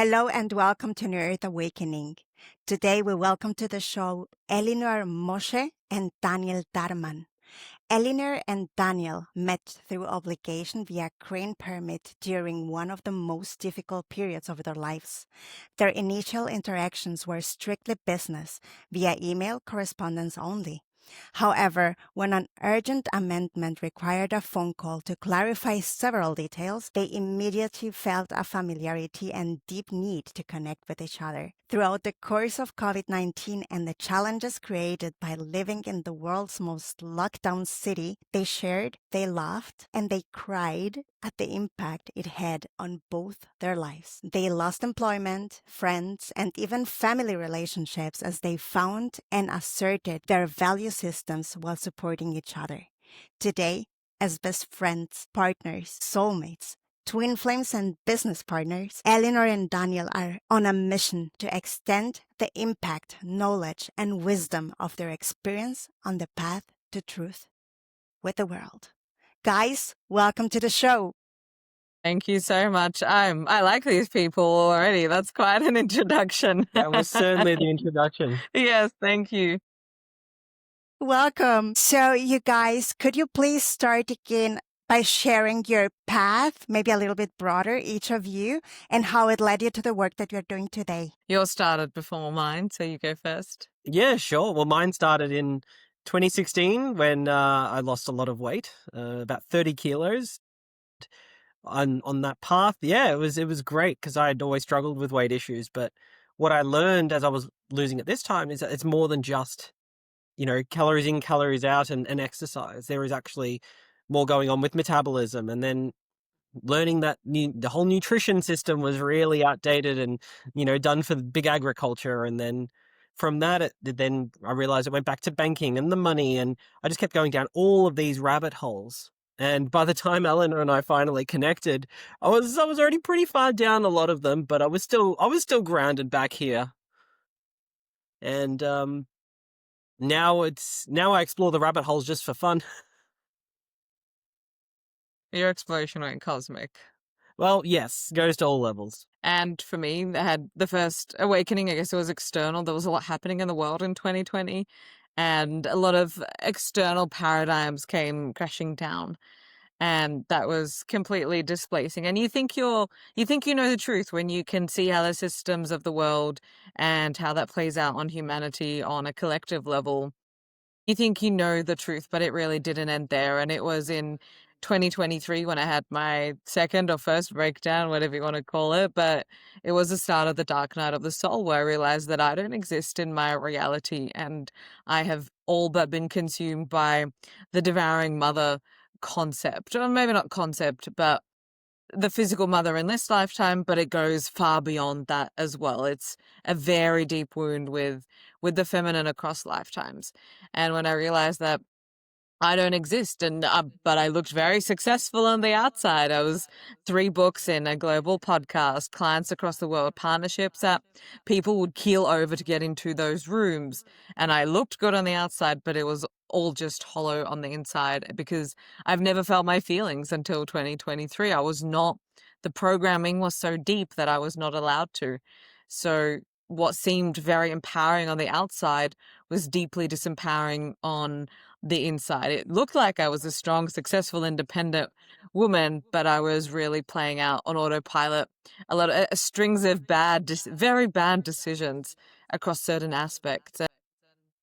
Hello and welcome to New Earth Awakening. Today we welcome to the show Elinor, Moshe, and Daniel Darman. Elinor and Daniel met through obligation via crane permit during one of the most difficult periods of their lives. Their initial interactions were strictly business, via email correspondence only. However, when an urgent amendment required a phone call to clarify several details, they immediately felt a familiarity and deep need to connect with each other. Throughout the course of COVID-19 and the challenges created by living in the world's most locked down city, they shared, they laughed, and they cried at the impact it had on both their lives. They lost employment, friends, and even family relationships as they found and asserted their value systems while supporting each other. Today, as best friends, partners, soulmates, twin flames, and business partners, Elinor and Daniel are on a mission to extend the impact, knowledge, and wisdom of their experience on the path to truth with the world. Guys, welcome to the show. Thank you so much. I like these people already. That's quite an introduction. That was certainly the introduction. Yes, thank you. Welcome. So you guys, could you please start again by sharing your path, maybe a little bit broader, each of you, and how it led you to the work that you're doing today? Yours started before mine, so you go first. Yeah, sure. Well, mine started in 2016 when I lost a lot of weight, about 30 kilos. On that path, yeah, it was great because I had always struggled with weight issues. But what I learned as I was losing at this time is that it's more than just, calories in, calories out and exercise. There is actually more going on with metabolism, and then learning that the whole nutrition system was really outdated and, done for big agriculture. And then from that, then I realized it went back to banking and the money, and I just kept going down all of these rabbit holes. And by the time Elinor and I finally connected, I was already pretty far down a lot of them, but I was still grounded back here. And now I explore the rabbit holes just for fun. Your exploration went cosmic. Well, yes, goes to all levels. And for me, I had the first awakening, I guess it was external. There was a lot happening in the world in 2020, and a lot of external paradigms came crashing down. And that was completely displacing. And you think you know the truth when you can see how the systems of the world and how that plays out on humanity on a collective level. You think you know the truth, but it really didn't end there. And it was in 2023 when I had my second or first breakdown, whatever you want to call it. But it was the start of the dark night of the soul, where I realized that I don't exist in my reality, and I have all but been consumed by the devouring mother concept, or maybe not concept, but the physical mother in this lifetime, but it goes far beyond that as well. It's a very deep wound with the feminine across lifetimes. And when I realized that I don't exist, and but I looked very successful on the outside. I was 3 books in, a global podcast, clients across the world, partnerships that people would keel over to get into those rooms. And I looked good on the outside, but it was all just hollow on the inside, because I've never felt my feelings until 2023. The programming was so deep that I was not allowed to. So what seemed very empowering on the outside was deeply disempowering on the inside. It looked like I was a strong, successful, independent woman, but I was really playing out on autopilot. A lot of strings of very bad decisions across certain aspects.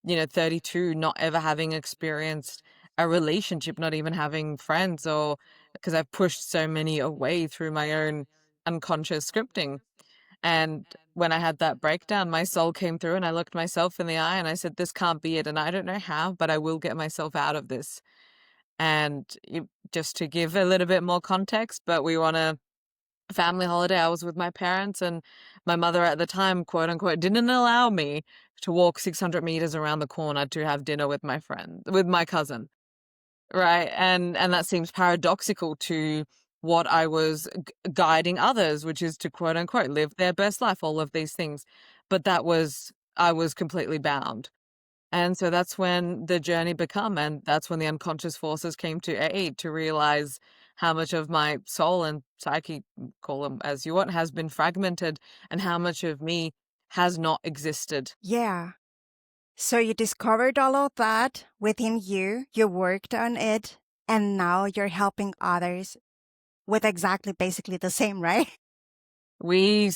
32, not ever having experienced a relationship, not even having friends, or because I've pushed so many away through my own unconscious scripting. And when I had that breakdown, my soul came through and I looked myself in the eye and I said, this can't be it. And I don't know how, but I will get myself out of this. And just to give a little bit more context, but we were on a family holiday. I was with my parents, and my mother at the time, quote unquote, didn't allow me to walk 600 meters around the corner to have dinner with my cousin. Right. And that seems paradoxical to what I was guiding others, which is to quote unquote live their best life, all of these things. But I was completely bound. And so that's when the journey began, and that's when the unconscious forces came to aid to realize how much of my soul and psyche, call them as you want, has been fragmented, and how much of me has not existed. Yeah. So you discovered all of that within you, you worked on it, and now you're helping others with exactly basically the same, right? We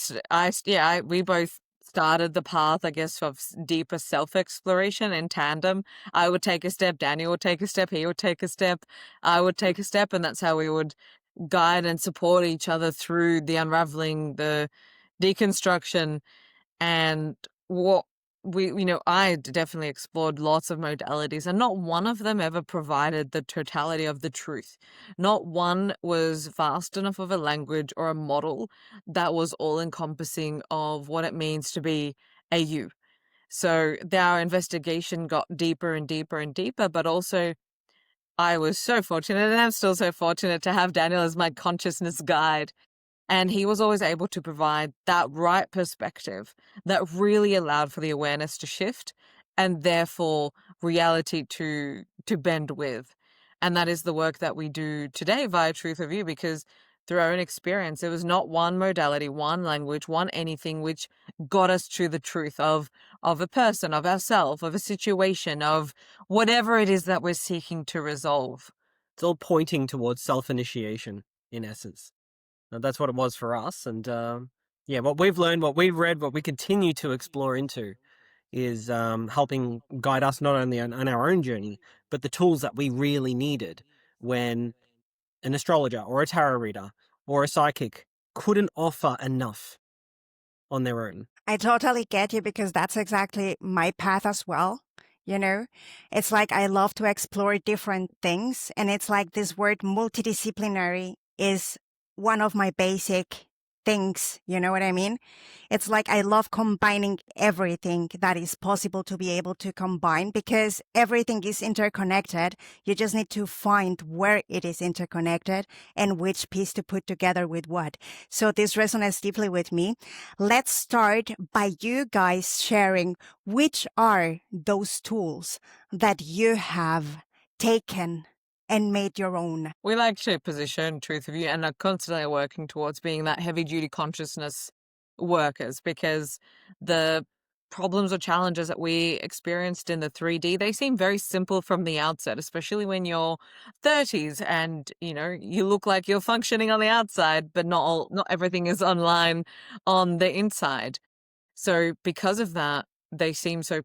both started the path, I guess, of deeper self-exploration in tandem. I would take a step, Daniel would take a step, he would take a step, I would take a step, and that's how we would guide and support each other through the unraveling, the deconstruction. And what I definitely explored lots of modalities, and not one of them ever provided the totality of the truth. Not one was vast enough of a language or a model that was all encompassing of what it means to be a you. So our investigation got deeper and deeper and deeper, but also I was so fortunate, and I'm still so fortunate to have Daniel as my consciousness guide. And he was always able to provide that right perspective that really allowed for the awareness to shift and therefore reality to bend with. And that is the work that we do today via Truth of You, because through our own experience, it was not one modality, one language, one anything which got us to the truth of a person, of ourselves, of a situation, of whatever it is that we're seeking to resolve. It's all pointing towards self-initiation, in essence. And that's what it was for us. And what we've learned, what we've read, what we continue to explore into is helping guide us not only on our own journey, but the tools that we really needed when an astrologer or a tarot reader or a psychic couldn't offer enough on their own. I totally get you because that's exactly my path as well. You know, it's like I love to explore different things. And it's like this word multidisciplinary is one of my basic things. You know what I mean? It's like I love combining everything that is possible to be able to combine because everything is interconnected. You just need to find where it is interconnected and which piece to put together with what. So this resonates deeply with me. Let's start by you guys sharing which are those tools that you have taken and made your own. We like to position Truth of You and are constantly working towards being that heavy duty consciousness workers, because the problems or challenges that we experienced in the 3D, they seem very simple from the outset, especially when you're 30s and you look like you're functioning on the outside, but not everything is online on the inside. So because of that, they seem so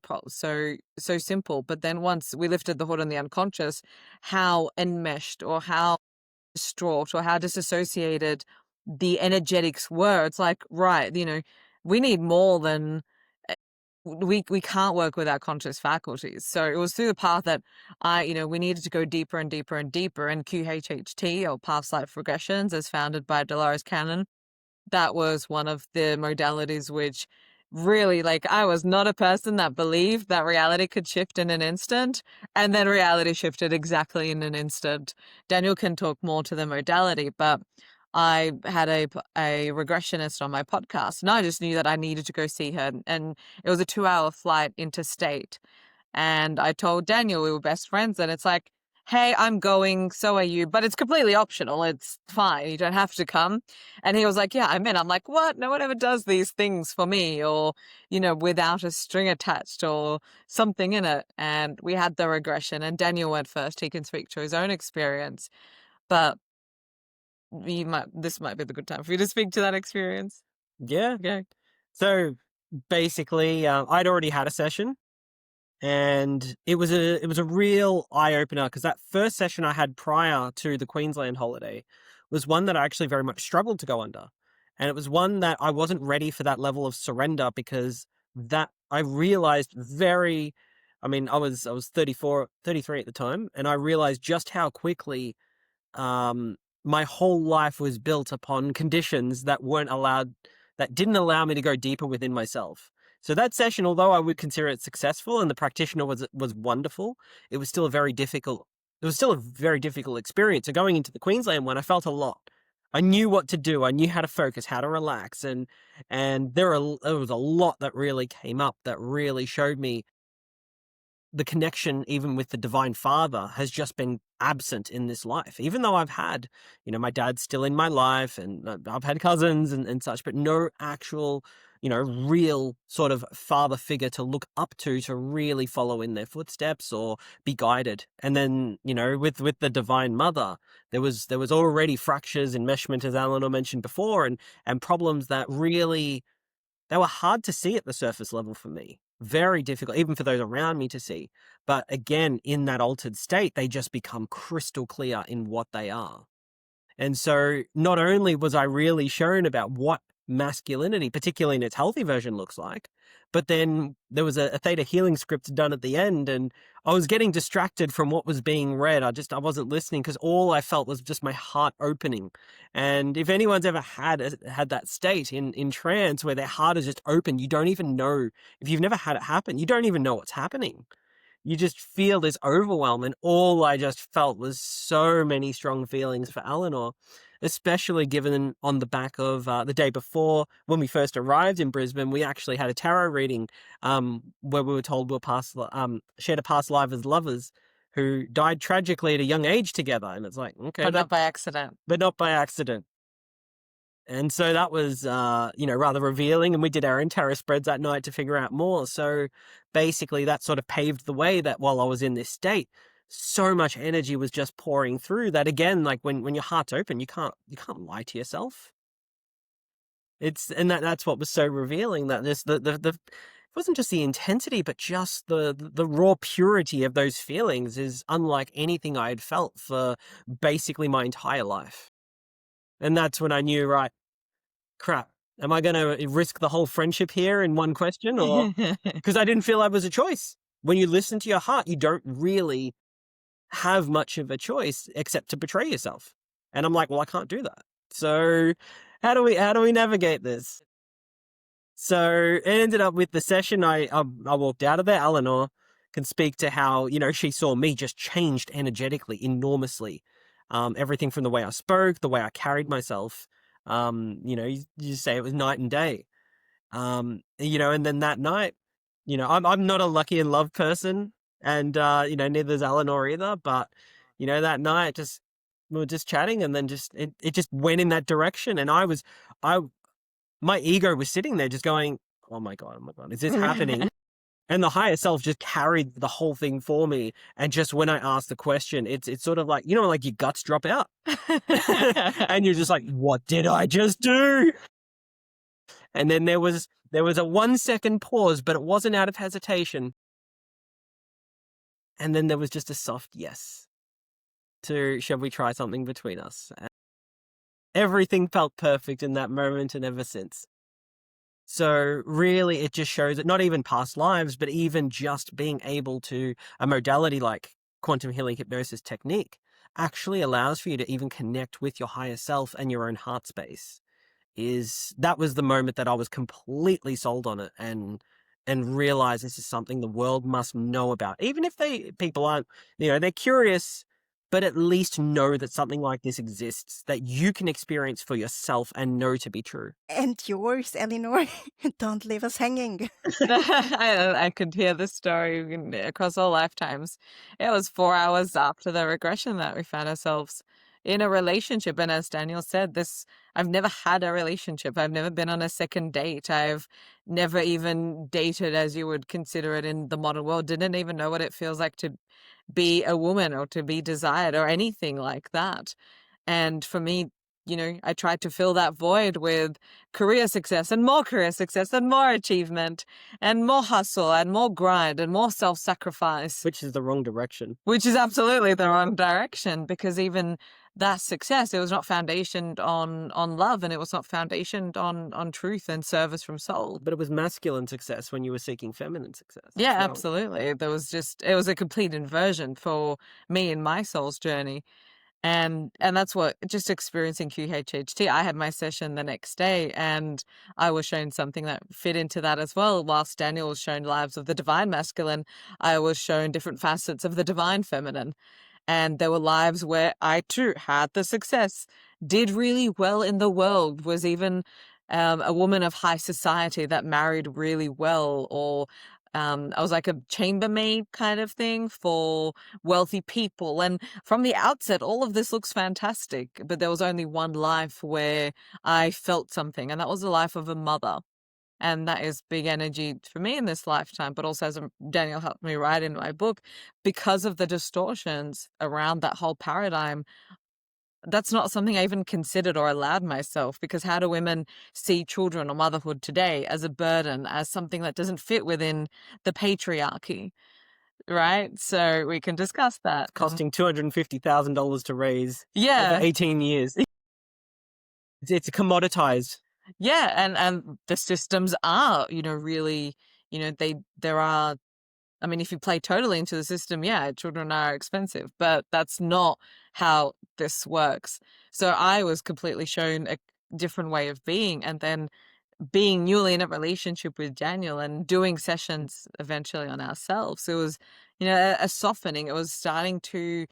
simple. But then once we lifted the hood on the unconscious, how enmeshed or how distraught or how disassociated the energetics were. It's like, right, we need more than we can't work with our conscious faculties. So it was through the path that we needed to go deeper and deeper and deeper. And QHHT, or past life regressions, as founded by Dolores Cannon, that was one of the modalities which really, I was not a person that believed that reality could shift in an instant, and then reality shifted exactly in an instant. Daniel can talk more to the modality, but I had a regressionist on my podcast, and I just knew that I needed to go see her, and it was a 2-hour flight interstate. And I told Daniel, we were best friends, and it's like, hey, I'm going, so are you, but it's completely optional. It's fine. You don't have to come. And he was like, yeah, I'm in. I'm like, what? No one ever does these things for me, or, without a string attached or something in it. And we had the regression, and Daniel went first. He can speak to his own experience, but this might be the good time for you to speak to that experience. Yeah. Okay. So basically, I'd already had a session. And it was a real eye-opener, because that first session I had prior to the Queensland holiday was one that I actually very much struggled to go under. And it was one that I wasn't ready for that level of surrender, because that I realized I was 34, 33 at the time, and I realized just how quickly my whole life was built upon conditions that didn't allow me to go deeper within myself. So that session, although I would consider it successful and the practitioner was wonderful, it was still a very difficult experience. So going into the Queensland one, I felt a lot. I knew what to do. I knew how to focus, how to relax, and there was a lot that really came up that really showed me the connection, even with the divine father, has just been absent in this life. Even though I've had, my dad's still in my life, and I've had cousins and such, but no actual, real sort of father figure to look up to really follow in their footsteps or be guided. And then, with the divine mother, there was already fractures, enmeshment, as Elinor mentioned before, and problems that really, they were hard to see at the surface level for me. Very difficult, even for those around me to see. But again, in that altered state, they just become crystal clear in what they are. And so not only was I really shown about what masculinity, particularly in its healthy version, looks like, but then there was a theta healing script done at the end, and I was getting distracted from what was being read. I wasn't listening, because all I felt was just my heart opening. And if anyone's ever had that state in trance where their heart is just open, you don't even know, if you've never had it happen, you don't even know what's happening. You just feel this overwhelm, and all I just felt was so many strong feelings for Elinor, especially given on the back of the day before, when we first arrived in Brisbane, we actually had a tarot reading where we were told shared a past life as lovers who died tragically at a young age together. And it's like, okay. But not by accident. But not by accident. And so that was, rather revealing. And we did our own tarot spreads that night to figure out more. So basically that sort of paved the way that while I was in this state, so much energy was just pouring through that. Again, like when your heart's open, you can't lie to yourself. That's what was so revealing, that it wasn't just the intensity, but just the raw purity of those feelings is unlike anything I had felt for basically my entire life. And that's when I knew, right, crap, am I going to risk the whole friendship here in one question? Or because I didn't feel I was a choice. When you listen to your heart, you don't really have much of a choice except to betray yourself. And I'm like, well, I can't do that. So how do we navigate this? So it ended up with the session. I walked out of there. Elinor can speak to how, she saw me just changed energetically enormously. Everything from the way I spoke, the way I carried myself. You say it was night and day. And then that night, I'm not a lucky in love person, and neither is Elinor either. But that night, we were just chatting, and then it just went in that direction, and my ego was sitting there just going, oh my god, is this happening? And the higher self just carried the whole thing for me. And just when I asked the question, it's sort of like, like your guts drop out. And you're just like, what did I just do? And then there was a 1 second pause, but it wasn't out of hesitation. And then there was just a soft yes to, shall we try something between us? And everything felt perfect in that moment and ever since. So really, it just shows that not even past lives, but even just being able to, a modality like quantum healing hypnosis technique actually allows for you to even connect with your higher self and your own heart space. That was the moment that I was completely sold on it and realized this is something the world must know about. Even if people aren't, they're curious, but at least know that something like this exists, that you can experience for yourself and know to be true. And yours, Elinor. Don't leave us hanging. I could hear this story across all lifetimes. It was 4 hours after the regression that we found ourselves in a relationship. And as Daniel said, I've never had a relationship. I've never been on a second date. I've never even dated as you would consider it in the modern world. Didn't even know what it feels like to be a woman or to be desired or anything like that. And for me, I tried to fill that void with career success and more achievement and more hustle and more grind and more self-sacrifice. Which is the wrong direction. Which is absolutely the wrong direction, because even that success, it was not foundationed on love, and it was not foundationed on truth and service from soul. But it was masculine success when you were seeking feminine success. Yeah, absolutely. It was a complete inversion for me in my soul's journey. And that's what, just experiencing QHHT, I had my session the next day and I was shown something that fit into that as well. Whilst Daniel was shown lives of the divine masculine, I was shown different facets of the divine feminine. And there were lives where I too had the success, did really well in the world, was even a woman of high society that married really well, or I was like a chambermaid kind of thing for wealthy people. And from the outset, all of this looks fantastic. But there was only one life where I felt something, and that was the life of a mother. And that is big energy for me in this lifetime, but also as Daniel helped me write in my book, because of the distortions around that whole paradigm. That's not something I even considered or allowed myself, because how do women see children or motherhood today as a burden, as something that doesn't fit within the patriarchy, right? So we can discuss that. Costing $250,000 to raise over Yeah. 18 years. It's commoditized. Yeah, and the systems are, really, there are, I mean, if you play totally into the system, yeah, children are expensive, but that's not how this works. So I was completely shown a different way of being, and then being newly in a relationship with Daniel and doing sessions eventually on ourselves, it was, a softening. It was starting to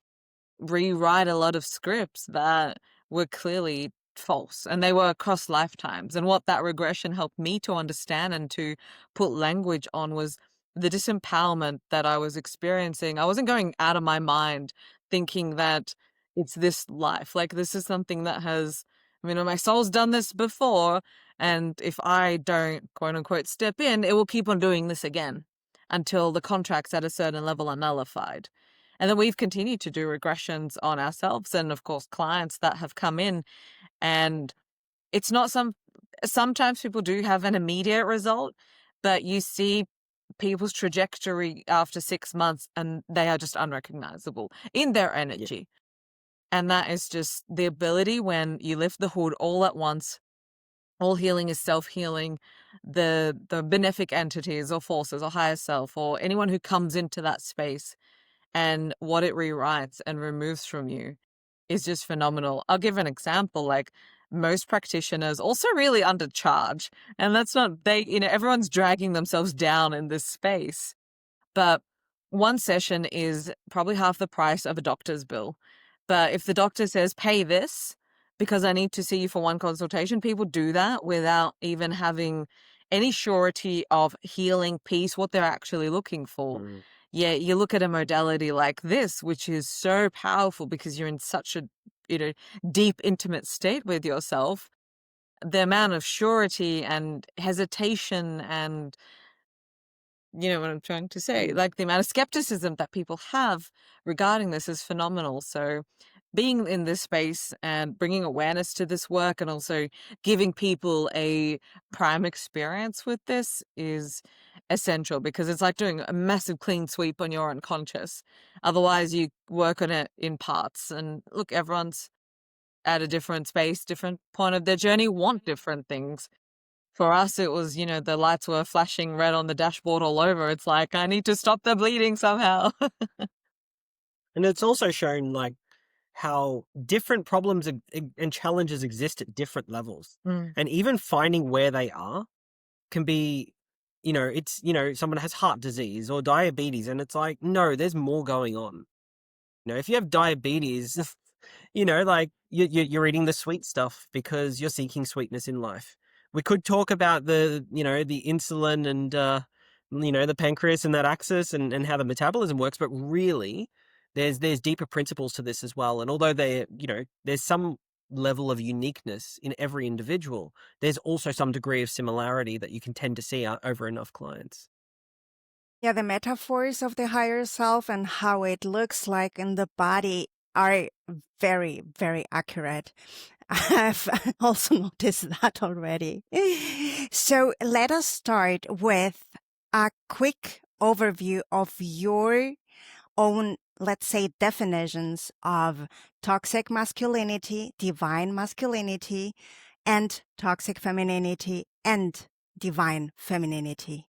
rewrite a lot of scripts that were clearly false, and they were across lifetimes. And what that regression helped me to understand and to put language on was the disempowerment that I was experiencing. I wasn't going out of my mind thinking that it's this life. Like, this is something that has, my soul's done this before. And if I don't, quote unquote, step in, it will keep on doing this again until the contracts at a certain level are nullified. And then we've continued to do regressions on ourselves and, of course, clients that have come in. And it's not sometimes people do have an immediate result, but you see people's trajectory after 6 months and they are just unrecognizable in their energy. And that is just the ability when you lift the hood all at once. All healing is self-healing. The benefic entities or forces or higher self or anyone who comes into that space and what it rewrites and removes from you is just phenomenal. I'll give an example. Like, most practitioners also really undercharge, and that's not, everyone's dragging themselves down in this space. But one session is probably half the price of a doctor's bill. But if the doctor says, pay this because I need to see you for one consultation, people do that without even having any surety of healing, peace, what they're actually looking for. Yeah, you look at a modality like this, which is so powerful because you're in such a, deep, intimate state with yourself. The amount of surety and hesitation and, you know what I'm trying to say, like the amount of skepticism that people have regarding this is phenomenal. So being in this space and bringing awareness to this work and also giving people a prime experience with this is essential, because it's like doing a massive clean sweep on your unconscious. Otherwise, you work on it in parts. And look, everyone's at a different space, different point of their journey, want different things. For us, it was, the lights were flashing red on the dashboard all over. It's like, I need to stop the bleeding somehow. And it's also shown like how different problems and challenges exist at different levels. And even finding where they are can be, it's, someone has heart disease or diabetes, and it's like, no, there's more going on. If you have diabetes, like you're eating the sweet stuff because you're seeking sweetness in life. We could talk about the insulin and, the pancreas and that axis and how the metabolism works, but really there's deeper principles to this as well. And although there's some level of uniqueness in every individual, there's also some degree of similarity that you can tend to see over enough clients. Yeah, the metaphors of the higher self and how it looks like in the body are very, very accurate. I've also noticed that already. So let us start with a quick overview of your own, let's say, definitions of toxic masculinity, divine masculinity, and toxic femininity and divine femininity.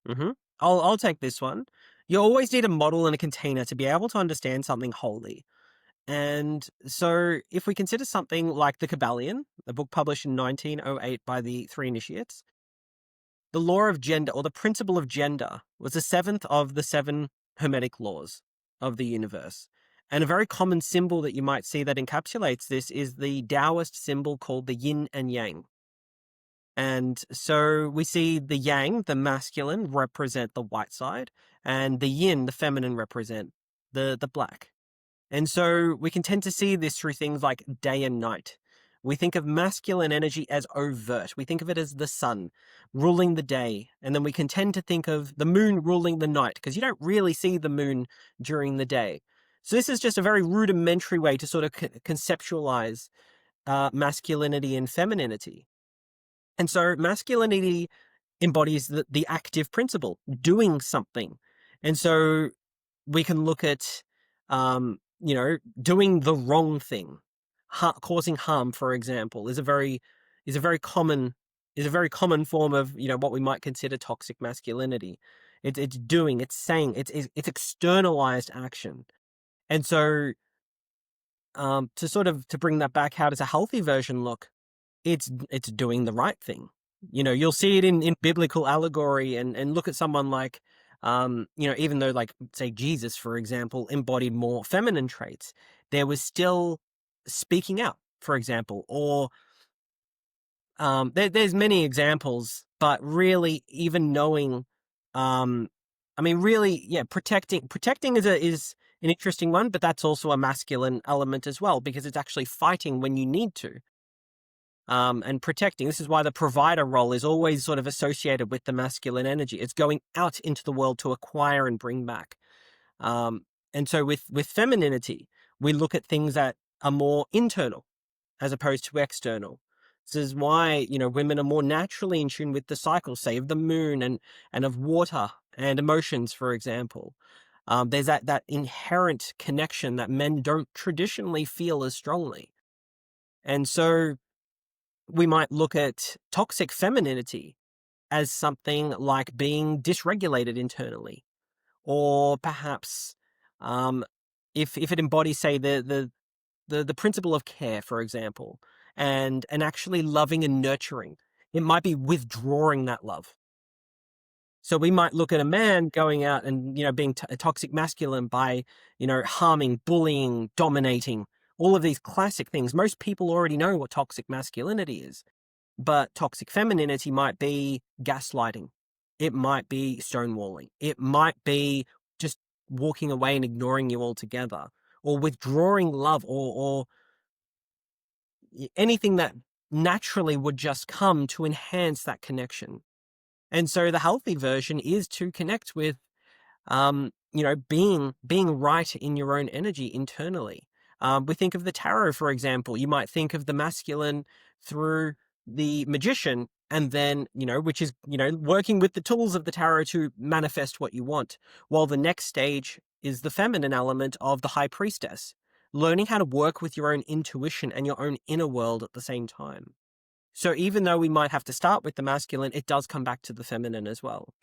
Mm-hmm. I'll take this one. You always need a model and a container to be able to understand something wholly. And so if we consider something like The Kabbalion, a book published in 1908 by the Three Initiates, the law of gender, or the principle of gender, was the seventh of the 7 Hermetic laws of the universe. And a very common symbol that you might see that encapsulates this is the Taoist symbol called the yin and yang. And so we see the yang, the masculine, represent the white side, and the yin, the feminine, represent the black. And so we can tend to see this through things like day and night. We think of masculine energy as overt. We think of it as the sun ruling the day. And then we can tend to think of the moon ruling the night, because you don't really see the moon during the day. So this is just a very rudimentary way to sort of conceptualize masculinity and femininity. And so masculinity embodies the active principle, doing something. And so we can look at, doing the wrong thing, causing harm, for example, is a very common form of, what we might consider toxic masculinity. It's doing, it's saying, it's externalized action. And so, to bring that back, how does a healthy version look? It's doing the right thing. You'll see it in biblical allegory, and look at someone like, even though, like, say Jesus, for example, embodied more feminine traits, there was still speaking out, for example, or there's many examples, but really even knowing, really, yeah, protecting is an interesting one, but that's also a masculine element as well, because it's actually fighting when you need to. And protecting. This is why the provider role is always sort of associated with the masculine energy. It's going out into the world to acquire and bring back. And so with femininity, we look at things that are more internal as opposed to external. This is why, women are more naturally in tune with the cycles, say, of the moon and of water and emotions, for example. There's that inherent connection that men don't traditionally feel as strongly. And so we might look at toxic femininity as something like being dysregulated internally, or perhaps if it embodies, say, the principle of care, for example, and actually loving and nurturing, it might be withdrawing that love. So we might look at a man going out and, being a toxic masculine by, harming, bullying, dominating, all of these classic things. Most people already know what toxic masculinity is. But toxic femininity might be gaslighting. It might be stonewalling. It might be just walking away and ignoring you altogether, or withdrawing love, or anything that naturally would just come to enhance that connection. And so the healthy version is to connect with, being right in your own energy internally. We think of the tarot, for example. You might think of the masculine through the magician, and then, which is, working with the tools of the tarot to manifest what you want. While the next stage is the feminine element of the high priestess, learning how to work with your own intuition and your own inner world at the same time. So even though we might have to start with the masculine, it does come back to the feminine as well.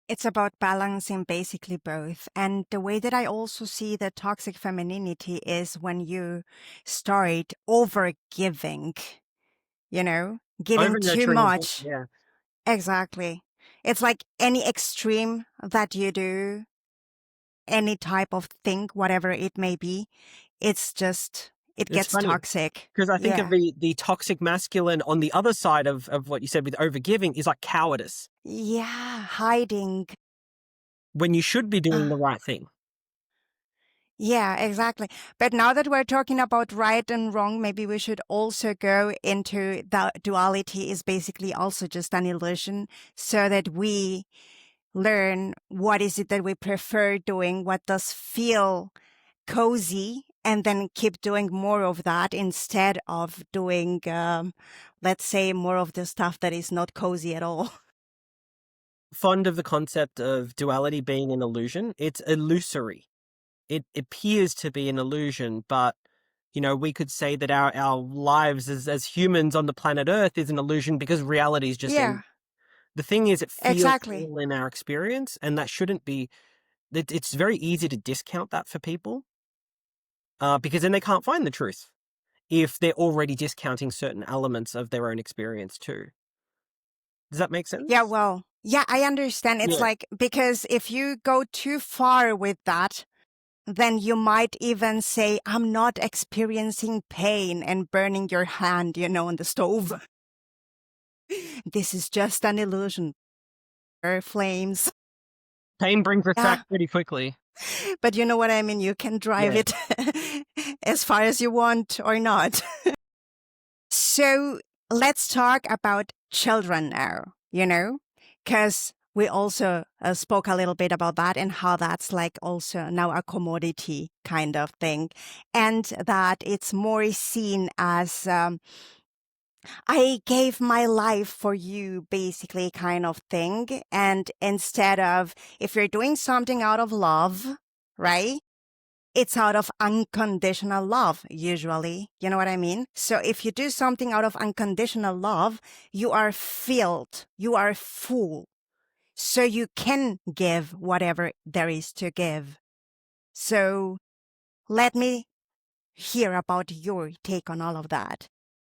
It's about balancing basically both. And the way that I also see the toxic femininity is when you start over giving, giving Over too nurturing, much. yeah. Exactly. It's like any extreme that you do, any type of thing, whatever it may be, it It's gets funny, toxic. because I think of Yeah. the toxic masculine on the other side of what you said with overgiving is like cowardice, Yeah. Hiding. when you should be doing the right thing. Yeah, exactly. But now that we're talking about right and wrong, maybe we should also go into the duality is basically also just an illusion, so that we learn what is it that we prefer doing, what does feel cozy, and then keep doing more of that instead of doing, let's say, more of the stuff that is not cozy at all. Fond of the concept of duality being an illusion. It's illusory. It appears to be an illusion, but we could say that our lives as humans on the planet Earth is an illusion, because reality is just Yeah, the thing is, it feels exactly. real in our experience, and that shouldn't be. It's very easy to discount that for people, because then they can't find the truth if they're already discounting certain elements of their own experience too. Does that make Yeah, sense? well, yeah, I understand. It's Yeah. like, because if you go too far with that, then you might even say, I'm not experiencing pain, and burning your hand, on the stove. This is just an illusion. Flames. Pain brings us Yeah, back pretty quickly. but you know what I mean? You can drive Yeah. it as far as you want or not. So let's talk about children now, because we also spoke a little bit about that and how that's like also now a commodity kind of thing. And that it's more seen as I gave my life for you, basically, kind of thing. And instead of if you're doing something out of love, right? It's out of unconditional love, usually. You know what I mean? So if you do something out of unconditional love, you are filled, you are full. So you can give whatever there is to give. So let me hear about your take on all of that.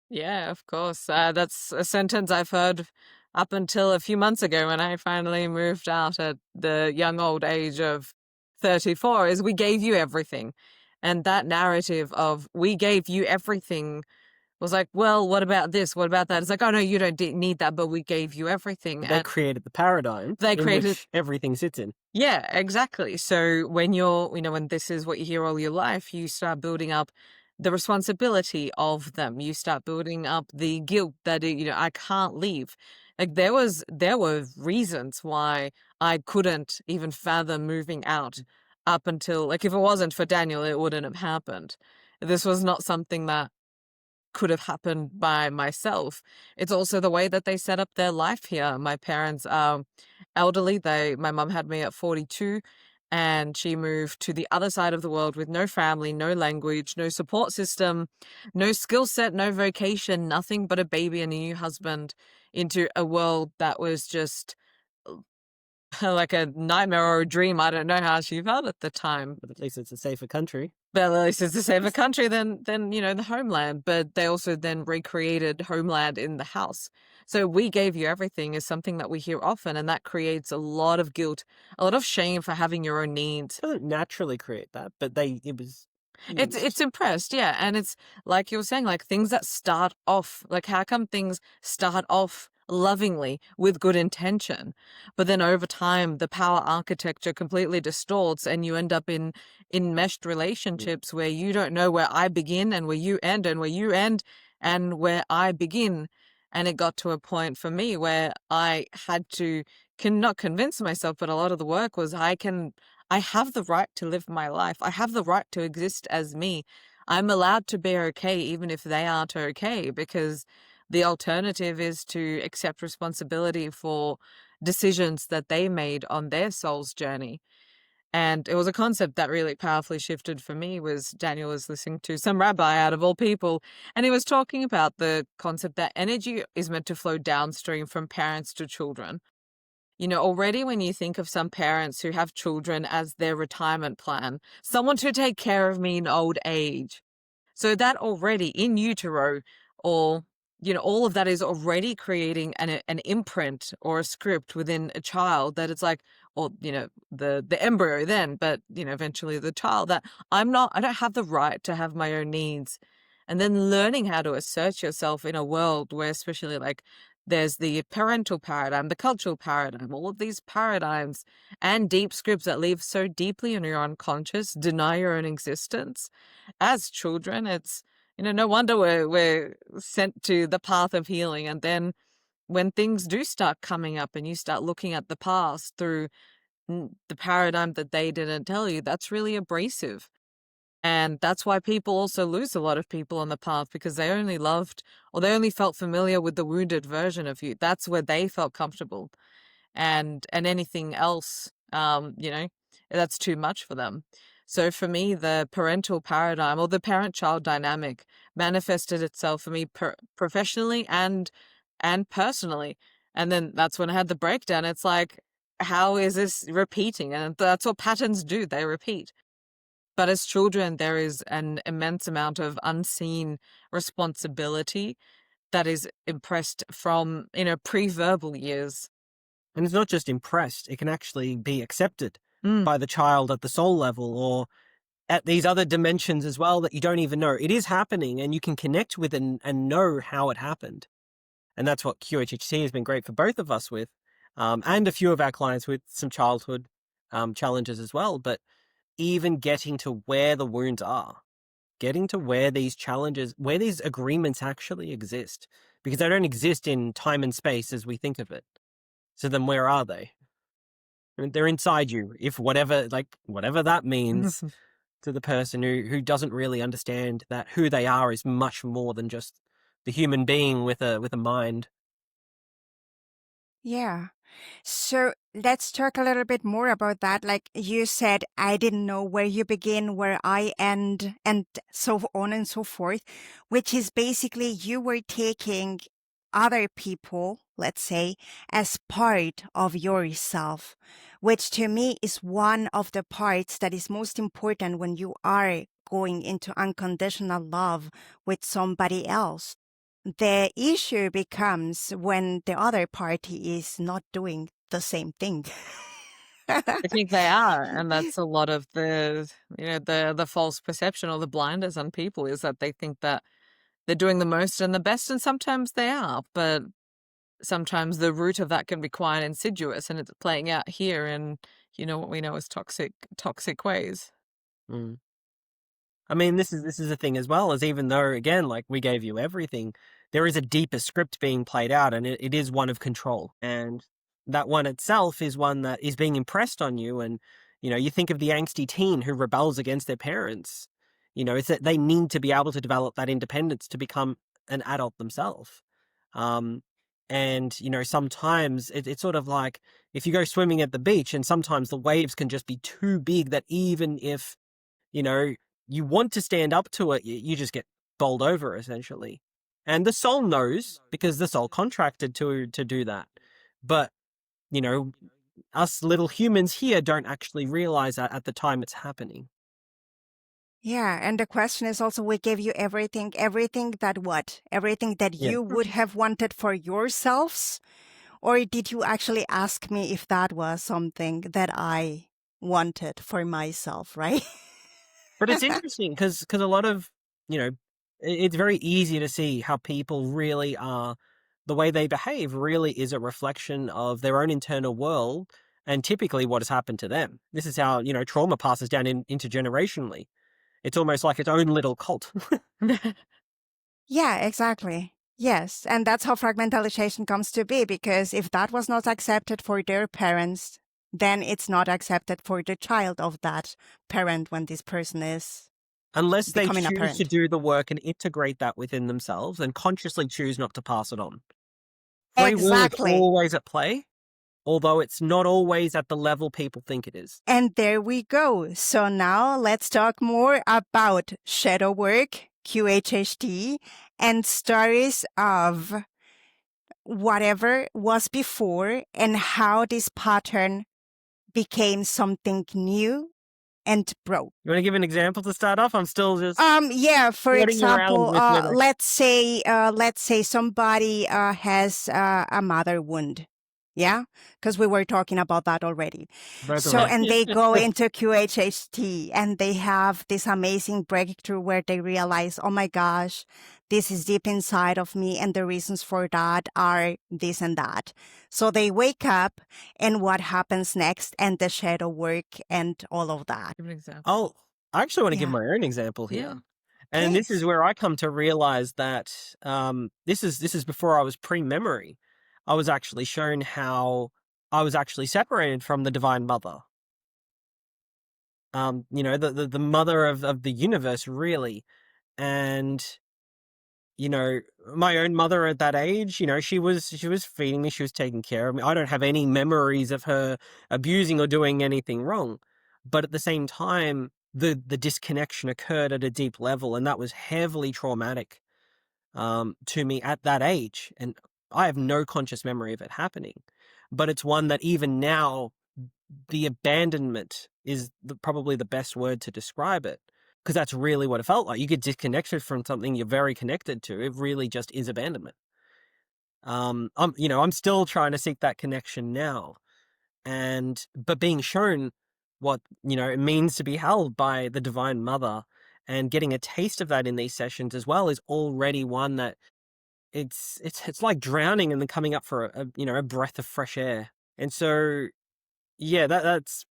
Yeah, of course. That's a sentence I've heard up until a few months ago when I finally moved out at the young old age of 34 is we gave you everything. And that narrative of we gave you everything was like, well, what about this? What about that? It's like, oh no, you don't need that, but we gave you everything. They And created the paradigm they in created, which everything sits in. yeah, exactly. So when you're, when this is what you hear all your life, you start building up the responsibility of them. You start building up the guilt that, I can't leave. Like there were reasons why I couldn't even fathom moving out up until, like, if it wasn't for Daniel, it wouldn't have happened. This was not something that could have happened by myself. It's also the way that they set up their life here. My parents are elderly. My mum had me at 42 and she moved to the other side of the world with no family, no language, no support system, no skill set, no vocation, nothing but a baby and a new husband into a world that was just like a nightmare or a dream. I don't know how she felt at the time. But at least it's a safer country. But at least it's a safer country than the homeland. But they also then recreated homeland in the house. So we gave you everything is something that we hear often, and that creates a lot of guilt, a lot of shame for having your own needs. It doesn't naturally create that, but it was It's impressed, yeah. And it's like you were saying, like things that start off, like how come things start off lovingly with good intention, but then over time the power architecture completely distorts and you end up in enmeshed relationships where you don't know where I begin and where you end and where you end and where I begin. And it got to a point for me where I had to not convince myself, but a lot of the work was I have the right to live my life. I have the right to exist as me. I'm allowed to be okay even if they aren't okay, because the alternative is to accept responsibility for decisions that they made on their soul's journey. And it was a concept that really powerfully shifted for me. Was Daniel was listening to some rabbi out of all people, and he was talking about the concept that energy is meant to flow downstream from parents to children. Already when you think of some parents who have children as their retirement plan, someone to take care of me in old age. So that already in utero, or, all of that is already creating an imprint or a script within a child that it's like, or, the embryo then, but, eventually the child, that I don't have the right to have my own needs. And then learning how to assert yourself in a world where, especially like, there's the parental paradigm, the cultural paradigm, all of these paradigms and deep scripts that live so deeply in your unconscious, deny your own existence. As children, it's, no wonder we're sent to the path of healing. And then when things do start coming up and you start looking at the past through the paradigm that they didn't tell you, that's really abrasive. And that's why people also lose a lot of people on the path, because they only loved or they only felt familiar with the wounded version of you. That's where they felt comfortable. And anything else, that's too much for them. So for me, the parental paradigm or the parent-child dynamic manifested itself for me professionally and personally. And then that's when I had the breakdown. It's like, how is this repeating? And that's what patterns do. They repeat. But as children, there is an immense amount of unseen responsibility that is impressed from, pre-verbal years. And it's not just impressed, it can actually be accepted Mm. by the child at the soul level or at these other dimensions as well that you don't even know. It is happening and you can connect with it and know how it happened. And that's what QHHT has been great for both of us with, and a few of our clients with some childhood challenges as well. But even getting to where the wounds are, getting to where these challenges, where these agreements actually exist, because they don't exist in time and space as we think of it. So then where are they? I mean, they're inside you, if whatever that means to the person who doesn't really understand that who they are is much more than just the human being with a mind. Yeah. So let's talk a little bit more about that. Like you said, I didn't know where you begin, where I end, and so on and so forth, which is basically you were taking other people, let's say, as part of yourself, which to me is one of the parts that is most important when you are going into unconditional love with somebody else. The issue becomes when the other party is not doing the same thing. I think they are, and that's a lot of the false perception or the blinders on people, is that they think that they're doing the most and the best, and sometimes they are, but sometimes the root of that can be quite insidious, and it's playing out here in what we know as toxic ways. Mm. I mean, this is the thing as well, as even though, again, like we gave you everything, there is a deeper script being played out, and it is one of control. And that one itself is one that is being impressed on you. And, you think of the angsty teen who rebels against their parents. It's that they need to be able to develop that independence to become an adult themselves. And, sometimes it's sort of like if you go swimming at the beach and sometimes the waves can just be too big that even if, you know, you want to stand up to it, you just get bowled over essentially. And the soul knows because the soul contracted to do that. But, you know, us little humans here don't actually realize that at the time it's happening. Yeah, and the question is also, we gave you everything that what? Everything that Yeah. you would have wanted for yourselves? Or did you actually ask me if that was something that I wanted for myself, right? But it's interesting because a lot of, it's very easy to see how people really are, the way they behave really is a reflection of their own internal world and typically what has happened to them. This is how, trauma passes down intergenerationally. It's almost like its own little cult. Yeah, exactly. Yes, and that's how fragmentalization comes to be, because if that was not accepted for their parents, then it's not accepted for the child of that parent when this person is Unless they becoming a choose to parent. do the work and integrate that within themselves and consciously choose not to pass it on. Free will is Exactly. always at play, although it's not always at the level people think it is. And there we go. So now let's talk more about shadow work, QHHT, and stories of whatever was before and how this pattern became something new and broke. You want to give an example to start off? I'm still just Yeah, for floating around example, with memory. let's say somebody has a mother wound. Yeah, because we were talking about that already. Both of So, us. and they go into QHHT and they have this amazing breakthrough where they realize, oh my gosh, this is deep inside of me, and the reasons for that are this and that. So they wake up, and what happens next, and the shadow work, and all of that. Give an example. Oh, I actually want to give Yeah. my own example here. Yeah. And this is Please. where I come to realize that this is before I was pre-memory. I was actually shown how I was actually separated from the Divine Mother. The mother of the universe, really. And my own mother at that age, she was feeding me, she was taking care of me. I don't have any memories of her abusing or doing anything wrong. But at the same time, the disconnection occurred at a deep level, and that was heavily traumatic to me at that age. And I have no conscious memory of it happening. But it's one that even now, the abandonment is probably the best word to describe it. Because that's really what it felt like. You get disconnected from something you're very connected to. It really just is abandonment. I'm still trying to seek that connection now. But being shown what, it means to be held by the Divine Mother and getting a taste of that in these sessions as well is already one that it's like drowning and then coming up for a breath of fresh air. And so yeah, that's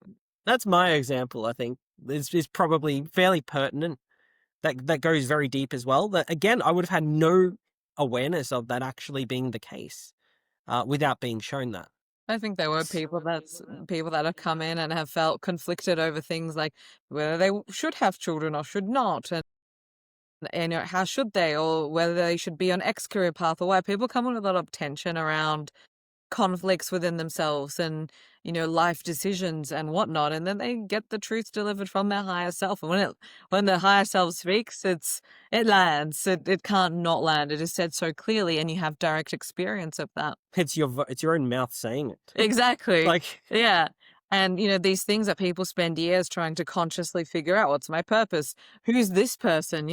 my example. I think is probably fairly pertinent. That goes very deep as well. That again, I would have had no awareness of that actually being the case without being shown that. I think there were people that have come in and have felt conflicted over things like whether they should have children or should not, and how should they, or whether they should be on X career path or Y. People come with a lot of tension around conflicts within themselves and life decisions and whatnot, and then they get the truth delivered from their higher self. And when the higher self speaks, it lands. It can't not land. It is said so clearly, and you have direct experience of that. It's your own mouth saying it. Exactly. Like, yeah. And these things that people spend years trying to consciously figure out, what's my purpose? Who's this person?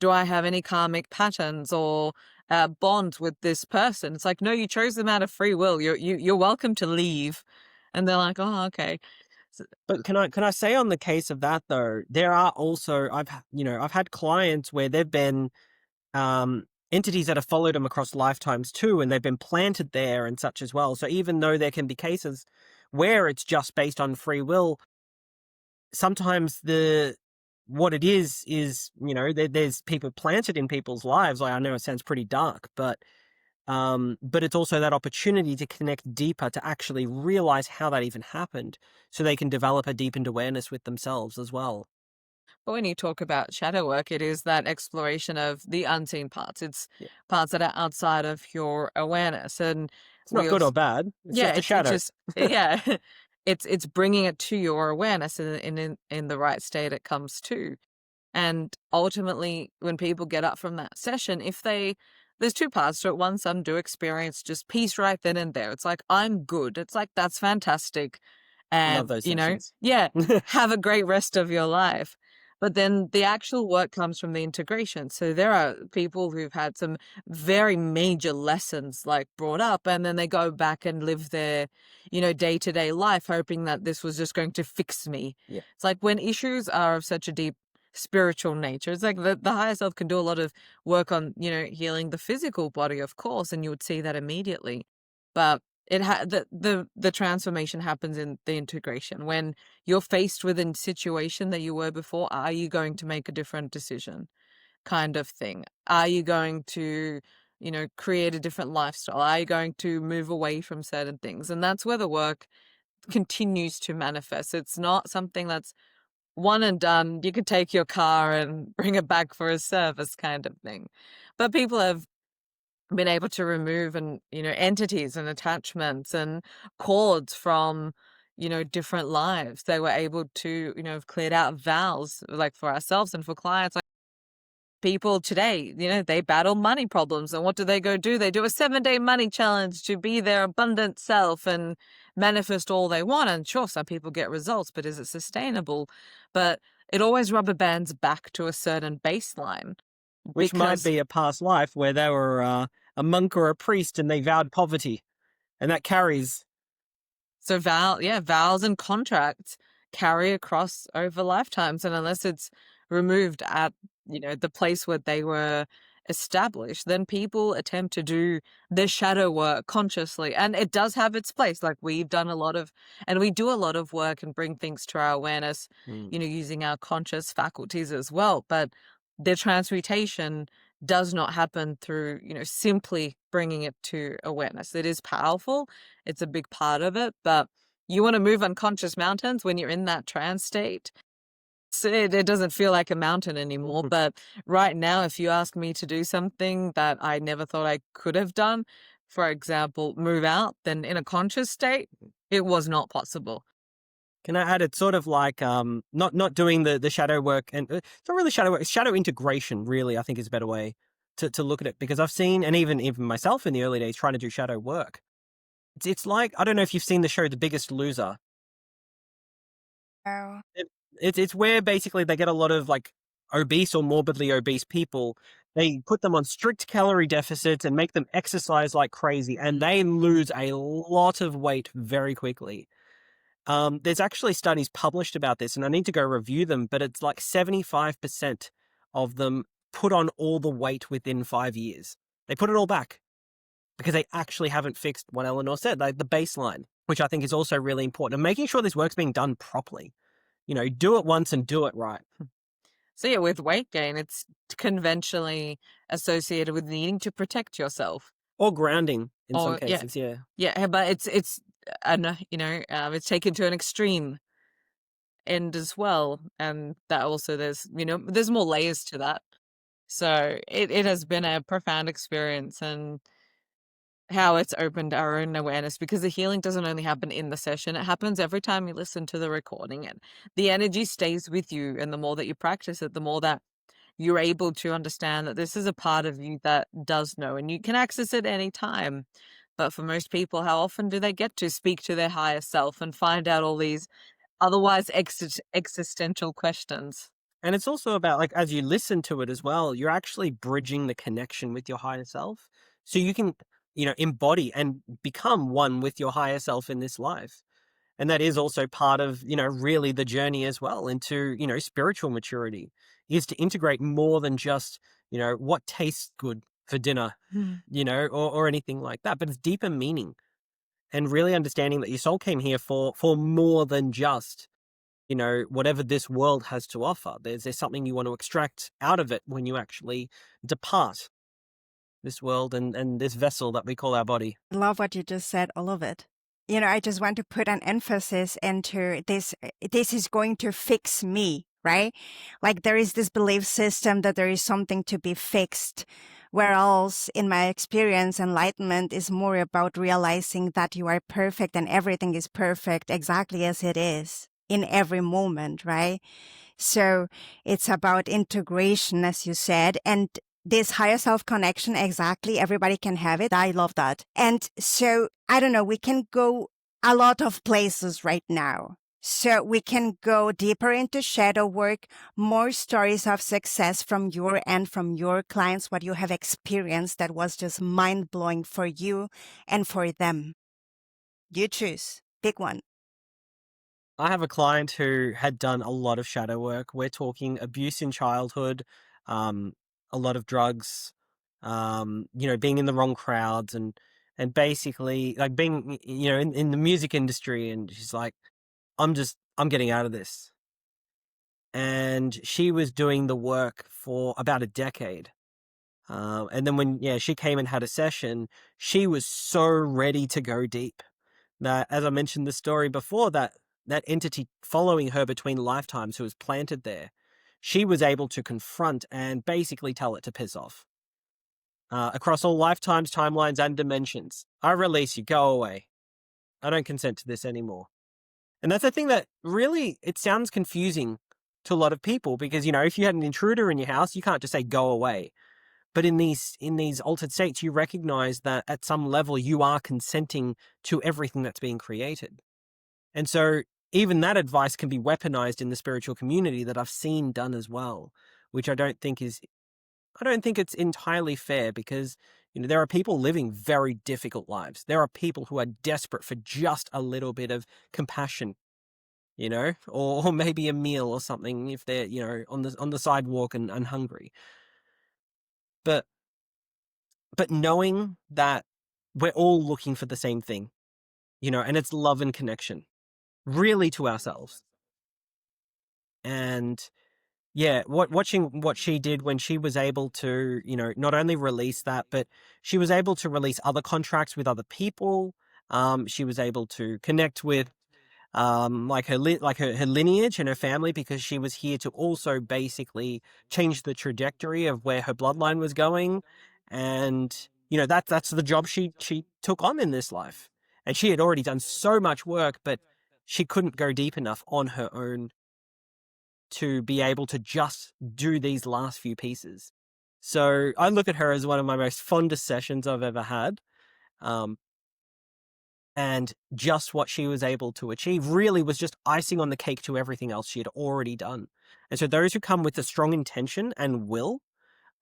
Do I have any karmic patterns or bond with this person? It's like, no, you chose them out of free will. You're welcome to leave. And they're like, oh, okay. but can I say on the case of that though, there are also I've had clients where they've been entities that have followed them across lifetimes too, and they've been planted there and such as well. So even though there can be cases where it's just based on free will, sometimes what it is there's people planted in people's lives. Like, I know it sounds pretty dark, but it's also that opportunity to connect deeper, to actually realize how that even happened, so they can develop a deepened awareness with themselves as well. But when you talk about shadow work, it is that exploration of the unseen parts. It's parts that are outside of your awareness, and it's not good or bad. It's just a shadow. Yeah, it's bringing it to your awareness, and in the right state it comes to. And ultimately, when people get up from that session, there's two parts to it. One, some do experience just peace right then and there. It's like, I'm good. It's like, that's fantastic. And, Love those sessions. have a great rest of your life. But then the actual work comes from the integration. So there are people who've had some very major lessons like brought up, and then they go back and live their, day-to-day life, hoping that this was just going to fix me. Yeah. It's like when issues are of such a deep spiritual nature, it's like the higher self can do a lot of work on, healing the physical body, of course, and you would see that immediately. But the transformation happens in the integration. When you're faced with a situation that you were before, are you going to make a different decision, kind of thing? Are you going to create a different lifestyle? Are you going to move away from certain things? And that's where the work continues to manifest. It's not something that's one and done. You could take your car and bring it back for a service, kind of thing. But people have been able to remove entities and attachments and cords from different lives. They were able to have cleared out vows, like for ourselves and for clients. Like people today, they battle money problems, and what do? They do a 7-day money challenge to be their abundant self and manifest all they want. And sure, some people get results, but is it sustainable? But it always rubber bands back to a certain baseline. Which might be a past life where they were a monk or a priest and they vowed poverty, and that carries. So vows and contracts carry across over lifetimes, and unless it's removed at the place where they were established, then people attempt to do their shadow work consciously, and it does have its place. Like we've done we do a lot of work and bring things to our awareness, using our conscious faculties as well. But their transmutation does not happen through, simply bringing it to awareness. It is powerful. It's a big part of it, but you want to move unconscious mountains when you're in that trance state. So it doesn't feel like a mountain anymore. But right now, if you ask me to do something that I never thought I could have done, for example, move out, then in a conscious state, it was not possible. Can I add, it's sort of like not doing the shadow work, and it's not really shadow work, it's shadow integration, really, I think is a better way to look at it, because I've seen, and even myself in the early days trying to do shadow work. It's like, I don't know if you've seen the show The Biggest Loser. Oh. It's where basically they get a lot of like obese or morbidly obese people. They put them on strict calorie deficits and make them exercise like crazy, and they lose a lot of weight very quickly. There's actually studies published about this, and I need to go review them, but it's like 75% of them put on all the weight within 5 years. They put it all back because they actually haven't fixed what Elinor said, like the baseline, which I think is also really important. And making sure this work's being done properly. Do it once and do it right. So yeah, with weight gain, it's conventionally associated with needing to protect yourself. Or grounding in some Or yeah, cases, yeah. yeah, but it's it's taken to an extreme end as well, and that also there's more layers to that. So it has been a profound experience, and how it's opened our own awareness, because the healing doesn't only happen in the session, it happens every time you listen to the recording, and the energy stays with you. And the more that you practice it, the more that you're able to understand that this is a part of you that does know, and you can access it any time. But for most people, how often do they get to speak to their higher self and find out all these otherwise existential questions? And it's also about, like, as you listen to it as well, you're actually bridging the connection with your higher self. So you can, embody and become one with your higher self in this life. And that is also part of, really the journey as well into, spiritual maturity, is to integrate more than just, what tastes good for dinner, or anything like that. But it's deeper meaning, and really understanding that your soul came here for more than just, whatever this world has to offer. There's something you want to extract out of it when you actually depart this world and this vessel that we call our body. I love what you just said, all of it. I just want to put an emphasis into this. This is going to fix me, right? Like there is this belief system that there is something to be fixed. Whereas in my experience, enlightenment is more about realizing that you are perfect and everything is perfect exactly as it is in every moment, right? So it's about integration, as you said, and this higher self connection, exactly. Everybody can have it. I love that. And so, I don't know, we can go a lot of places right now. So we can go deeper into shadow work, more stories of success from your end, from your clients, what you have experienced that was just mind blowing for you and for them. You choose. Pick one. I have a client who had done a lot of shadow work. We're talking abuse in childhood, a lot of drugs, being in the wrong crowds, and basically like being, in the music industry. And she's like, I'm getting out of this. And she was doing the work for about a decade. And then when she came and had a session, she was so ready to go deep that, as I mentioned the story before, that entity following her between lifetimes who was planted there, she was able to confront and basically tell it to piss off. Across all lifetimes, timelines, and dimensions, I release you, go away. I don't consent to this anymore. And that's the thing that really, it sounds confusing to a lot of people, because, if you had an intruder in your house, you can't just say go away. But in these altered states, you recognize that at some level you are consenting to everything that's being created. And so even that advice can be weaponized in the spiritual community that I've seen done as well, which I don't think it's entirely fair, because, there are people living very difficult lives. There are people who are desperate for just a little bit of compassion, or maybe a meal or something if they're, on the sidewalk and hungry. But knowing that we're all looking for the same thing, and it's love and connection, really, to ourselves. And watching what she did when she was able to, not only release that, but she was able to release other contracts with other people. She was able to connect with like her lineage and her family, because she was here to also basically change the trajectory of where her bloodline was going. And that's the job she took on in this life. And she had already done so much work, but she couldn't go deep enough on her own to be able to just do these last few pieces. So I look at her as one of my most fondest sessions I've ever had. And just what she was able to achieve really was just icing on the cake to everything else she had already done. And so those who come with a strong intention and will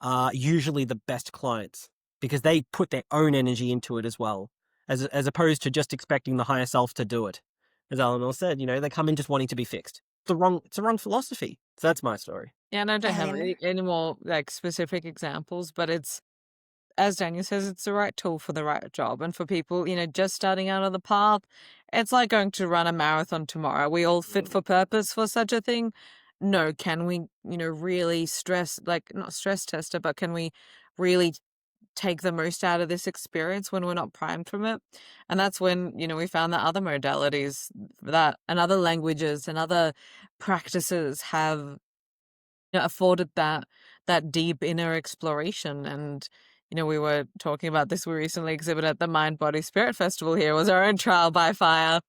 are usually the best clients, because they put their own energy into it as well, as opposed to just expecting the higher self to do it. As Elinor said, they come in just wanting to be fixed. It's a wrong philosophy. So that's my story. Yeah, and I don't have Elinor? any more like specific examples, but it's as Daniel says, it's the right tool for the right job. And for people, just starting out on the path, it's like going to run a marathon tomorrow. Are we all fit for purpose for such a thing? No. Can we, really not stress test it, but can we really take the most out of this experience when we're not primed from it? And that's when, we found that other modalities that and other languages and other practices have afforded that deep inner exploration. And we were talking about this. We recently exhibited at the Mind Body Spirit Festival. Here was our own trial by fire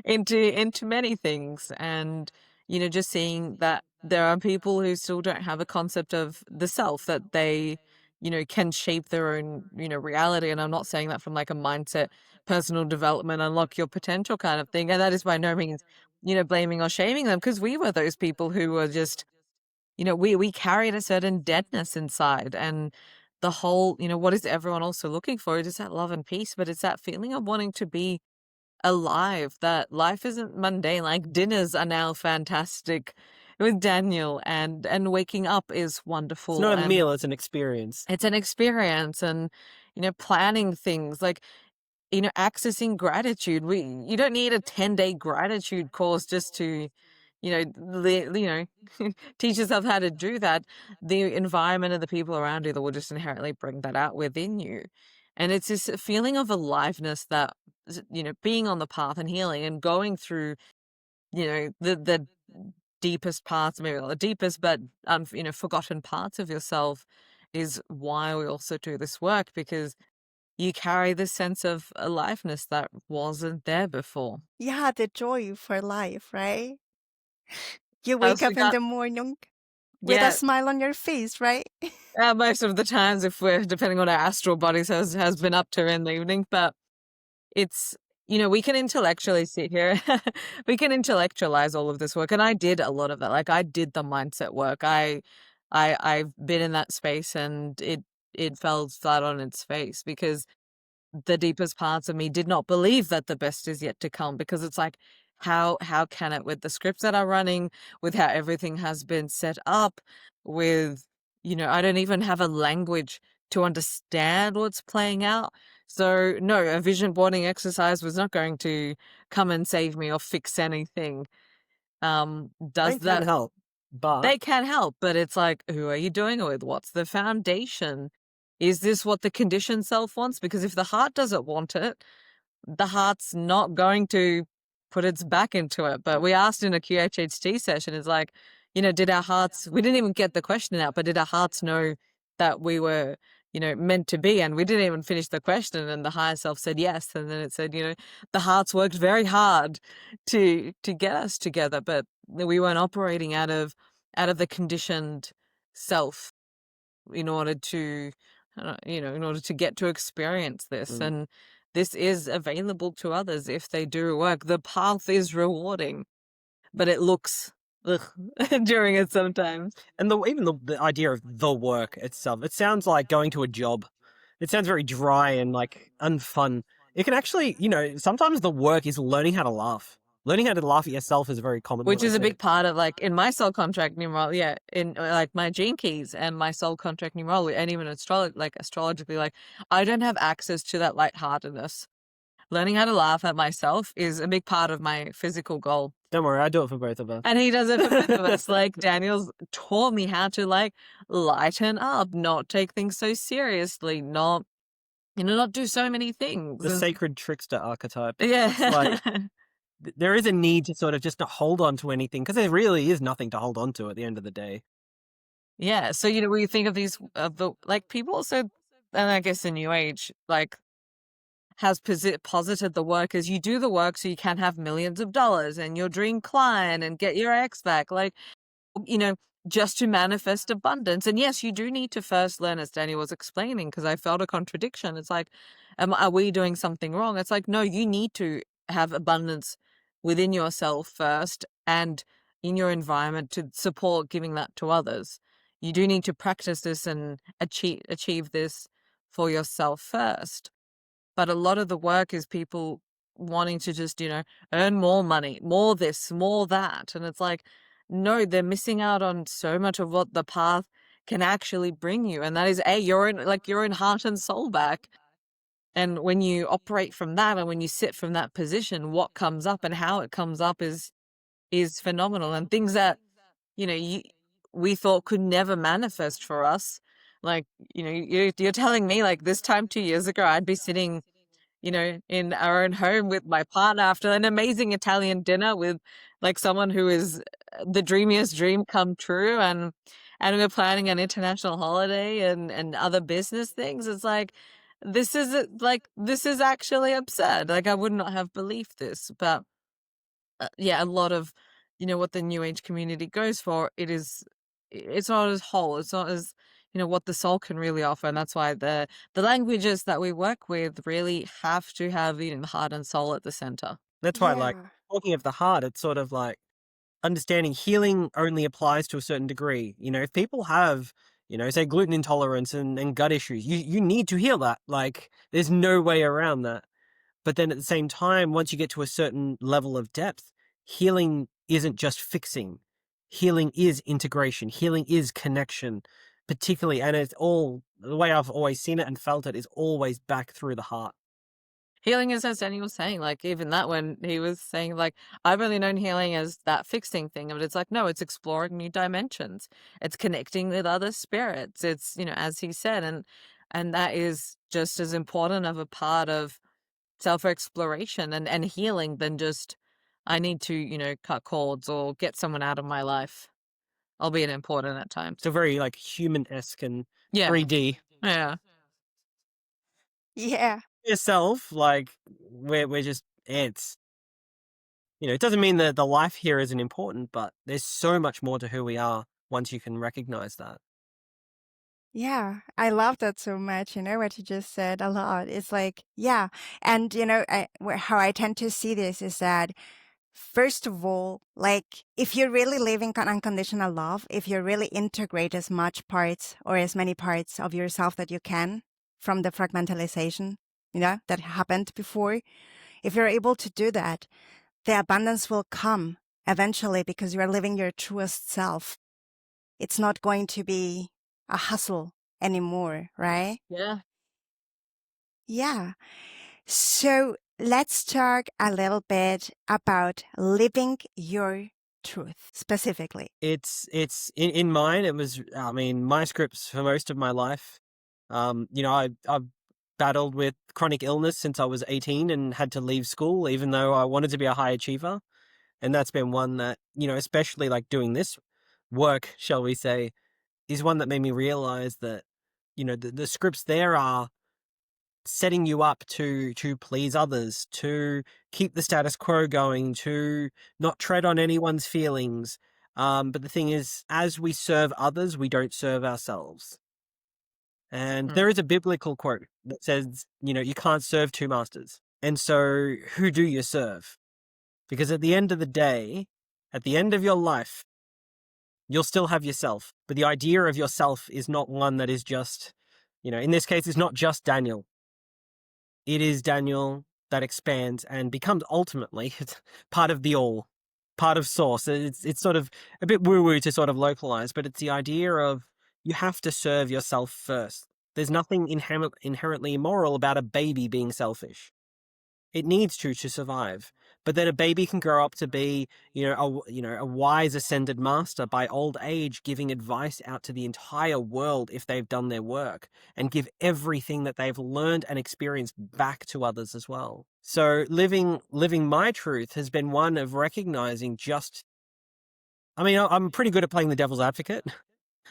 into many things. And just seeing that there are people who still don't have a concept of the self, that they can shape their own reality. And I'm not saying that from like a mindset, personal development, unlock your potential kind of thing. And that is by no means blaming or shaming them, because we were those people who were just we carried a certain deadness inside. And the whole, what is everyone also looking for? It is that love and peace, but it's that feeling of wanting to be alive, that life isn't mundane. Like dinners are now fantastic with Daniel, and waking up is wonderful. It's not a and meal, it's an experience. It's an experience. And, planning things like, accessing gratitude. You don't need a 10-day gratitude course just to, teach yourself how to do that. The environment and the people around you that will just inherently bring that out within you. And it's this feeling of aliveness that, being on the path and healing and going through, the deepest parts, maybe not the deepest, but, forgotten parts of yourself is why we also do this work, because you carry this sense of aliveness that wasn't there before. Yeah, the joy for life, right? You wake Else we up in got, the morning with a yeah, smile on your face, right? most of the times, if we're depending on our astral bodies has been up to in the evening. But it's, we can intellectually sit here, we can intellectualize all of this work, and I did a lot of that. Like I did the mindset work. I've been in that space, and it fell flat on its face, because the deepest parts of me did not believe that the best is yet to come, because it's like, how can it, with the scripts that are running, with how everything has been set up, with I don't even have a language to understand what's playing out. So no, a vision boarding exercise was not going to come and save me or fix anything. Does It can that help, but They can help, but it's like, who are you doing it with? What's the foundation? Is this what the conditioned self wants? Because if the heart doesn't want it, the heart's not going to put its back into it. But we asked in a QHHT session, it's like, did our hearts, we didn't even get the question out, but did our hearts know that we were, meant to be? And we didn't even finish the question, and the higher self said yes. And then it said, the hearts worked very hard to get us together, but we weren't operating out of the conditioned self in order to, in order to get to experience this. And this is available to others if they do work. The path is rewarding, but it looks during it sometimes. and even the idea of the work itself, it sounds like going to a job. It sounds very dry and like unfun. It can actually, sometimes the work is learning how to laugh. Learning how to laugh at yourself is a very common Which one, I is a think. big part of, like, in my soul contract numerology, in like my gene keys and my soul contract numerology, and even astrologically, like, I don't have access to that lightheartedness. Learning how to laugh at myself is a big part of my physical goal. Don't worry, I do it for both of us. And he does it for both of us. Like, Daniel's taught me how to, like, lighten up, not take things so seriously, not do so many things. The sacred trickster archetype. Yeah. It's like, there is a need to sort of just not hold on to anything, because there really is nothing to hold on to at the end of the day. Yeah. So, when you think of these, like, people also, and I guess the New Age, like, has posited the work as you do the work so you can have millions of dollars and your dream client and get your ex back. Like, just to manifest abundance. And yes, you do need to first learn, as Danny was explaining, because I felt a contradiction. It's like, are we doing something wrong? It's like, no, you need to have abundance within yourself first and in your environment to support giving that to others. You do need to practice this and achieve this for yourself first. But a lot of the work is people wanting to just, earn more money, more this, more that. And it's like, no, they're missing out on so much of what the path can actually bring you. And that is your own heart and soul back. And when you operate from that, and when you sit from that position, what comes up and how it comes up is phenomenal. And things that, we thought could never manifest for us. Like, you're telling me, like, this time 2 years ago, I'd be sitting, in our own home with my partner after an amazing Italian dinner with like someone who is the dreamiest dream come true, and we're planning an international holiday and other business things. It's like, this is actually absurd. Like, I would not have believed this. But yeah, a lot of, what the new age community goes for, it's not as whole. It's not as, what the soul can really offer. And that's why the languages that we work with really have to have, the heart and soul at the center. That's why, like, Yeah. talking of the heart, it's sort of like understanding healing only applies to a certain degree. If people have, say gluten intolerance and gut issues, you need to heal that. Like, there's no way around that. But then at the same time, once you get to a certain level of depth, healing isn't just fixing. Healing is integration. Healing is connection, particularly. And it's all, the way I've always seen it and felt it, is always back through the heart. Healing is, as Danny was saying, like, even that, when he was saying, like, I've only known healing as that fixing thing, but it's like, no, it's exploring new dimensions. It's connecting with other spirits. It's, as he said, and that is just as important of a part of self-exploration and healing than just, I need to, cut cords or get someone out of my life, albeit important at times. So very like human-esque and Yeah. 3D. Yeah. Yeah. Yourself, like, we're just ants. It doesn't mean that the life here isn't important, but there's so much more to who we are once you can recognize that. Yeah, I love that so much. What you just said a lot. It's like, yeah. And, how I tend to see this is that, first of all, like, if you're really living unconditional love, if you really integrate as much parts or as many parts of yourself that you can from the fragmentalization, that happened before, if you're able to do that, the abundance will come eventually because you are living your truest self. It's not going to be a hustle anymore, right? Yeah. Yeah. So let's talk a little bit about living your truth specifically. It's in mine. It was, I mean, my scripts for most of my life. I've battled with chronic illness since I was 18 and had to leave school, even though I wanted to be a high achiever. And that's been one that, especially like doing this work, shall we say, is one that made me realize that, the scripts there are setting you up to please others, to keep the status quo going, to not tread on anyone's feelings. But the thing is, as we serve others, we don't serve ourselves. And there is a biblical quote that says, you can't serve two masters. And so who do you serve? Because at the end of the day, at the end of your life, you'll still have yourself. But the idea of yourself is not one that is just, in this case, it's not just Daniel. It is Daniel that expands and becomes ultimately part of the all, part of source. It's sort of a bit woo-woo to sort of localize, but it's the idea of you have to serve yourself first. There's nothing inherently immoral about a baby being selfish. It needs to survive. But then a baby can grow up to be, a wise ascended master by old age, giving advice out to the entire world if they've done their work, and give everything that they've learned and experienced back to others as well. So living my truth has been one of recognizing I'm pretty good at playing the devil's advocate,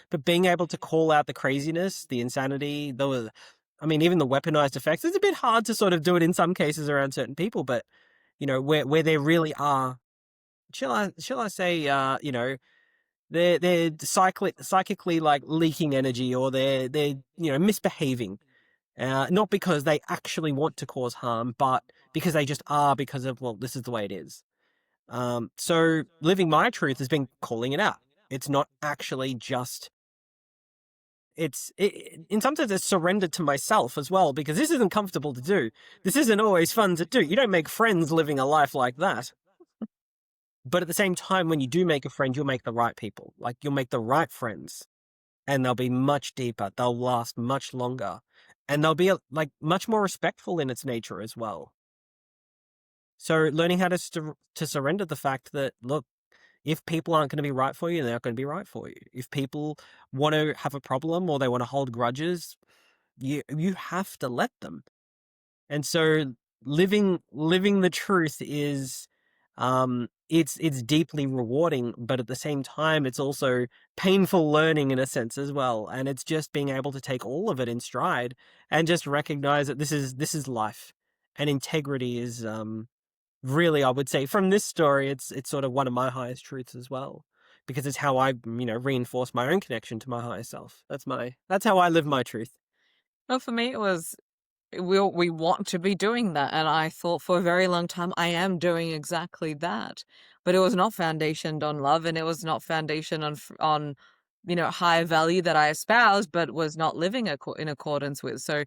but being able to call out the craziness, the insanity, even the weaponized effects. It's a bit hard to sort of do it in some cases around certain people, but where there really are, shall I say, they're psychically like leaking energy, or they're misbehaving, not because they actually want to cause harm, but because they just are, because of, well, this is the way it is. So living my truth has been calling it out. It's not actually just. In some sense, it's surrendered to myself as well, because this isn't comfortable to do. This isn't always fun to do. You don't make friends living a life like that. But at the same time, when you do make a friend, you'll make the right people. Like, you'll make the right friends. and they'll be much deeper. They'll last much longer, and they'll be like much more respectful in its nature as well. So learning how to surrender the fact that, look, if people aren't going to be right for you, they're not going to be right for you. If people want to have a problem or they want to hold grudges, you have to let them. And so living the truth is it's deeply rewarding, but at the same time it's also painful learning in a sense as well. And it's just being able to take all of it in stride and just recognize that this is life. And integrity is really, I would say, from this story, it's sort of one of my highest truths as well, because it's how I, reinforce my own connection to my higher self. That's how I live my truth. Well, for me, it was we want to be doing that, and I thought for a very long time I am doing exactly that, but it was not foundationed on love, and it was not foundationed on high value that I espoused, but was not living in accordance with. So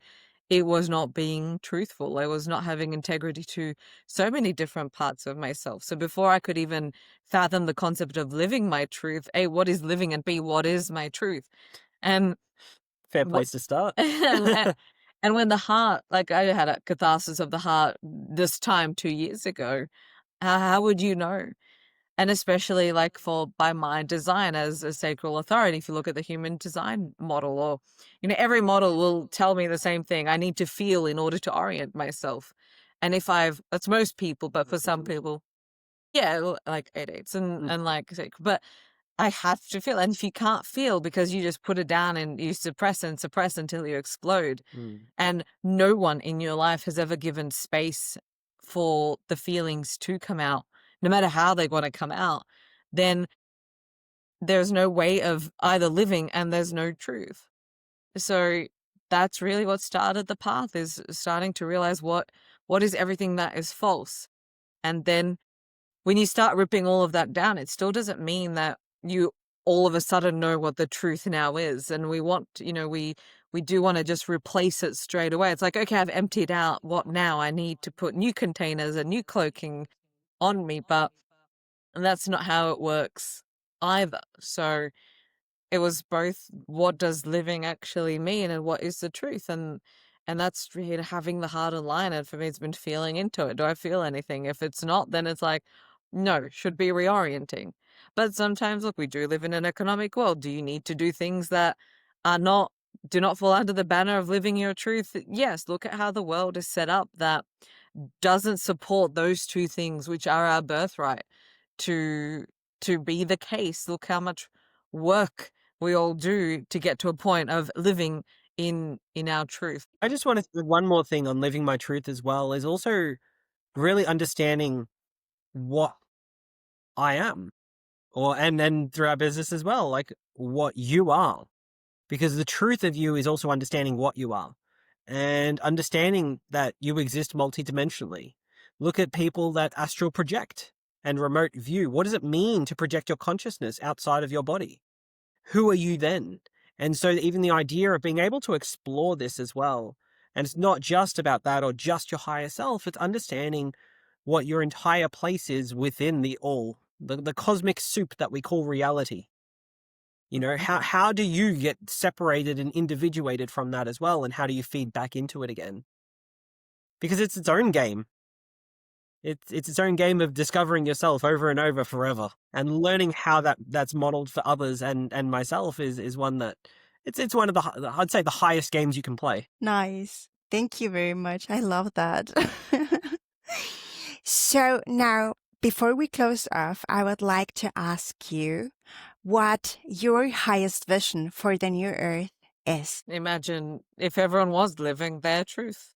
it was not being truthful. I was not having integrity to so many different parts of myself. So before I could even fathom the concept of living my truth, A, what is living, and B, what is my truth? And Fair what place to start. and when the heart, like I had a catharsis of the heart this time 2 years ago, how would you know? And especially like by my design as a sacral authority, if you look at the human design model, or, every model will tell me the same thing. I need to feel in order to orient myself. And that's most people, but for some people, yeah, like 8/8 and like, but I have to feel. And if you can't feel because you just put it down and you suppress and suppress until you explode, and no one in your life has ever given space for the feelings to come out, no matter how they want to come out, then there's no way of either living and there's no truth. So that's really what started the path, is starting to realize what is everything that is false. And then when you start ripping all of that down, it still doesn't mean that you all of a sudden know what the truth now is. And we want, we do want to just replace it straight away. It's like, okay, I've emptied out. What now? I need to put new containers and new cloaking on me, but that's not how it works either. So it was both, what does living actually mean and what is the truth? And that's really having the heart align. And for me, it's been feeling into it. Do I feel anything? If it's not, then it's like, no, should be reorienting. But sometimes, look, we do live in an economic world. Do you need to do things that do not fall under the banner of living your truth? Yes, look at how the world is set up that doesn't support those two things, which are our birthright to be the case. Look how much work we all do to get to a point of living in our truth. I just want to say one more thing on living my truth as well, is also really understanding what I am, and through our business as well, like what you are, because the truth of you is also understanding what you are and understanding that you exist multidimensionally. Look at people that astral project and remote view. What does it mean to project your consciousness outside of your body? Who are you then? And so even the idea of being able to explore this as well, and it's not just about that or just your higher self, it's understanding what your entire place is within the all, the cosmic soup that we call reality. How do you get separated and individuated from that as well? And how do you feed back into it again? Because it's its own game. It's its own game of discovering yourself over and over forever, and learning how that's modeled for others and myself is one that it's one of I'd say the highest games you can play. Nice. Thank you very much. I love that. So now, before we close off, I would like to ask you what your highest vision for the new earth is. Imagine if everyone was living their truth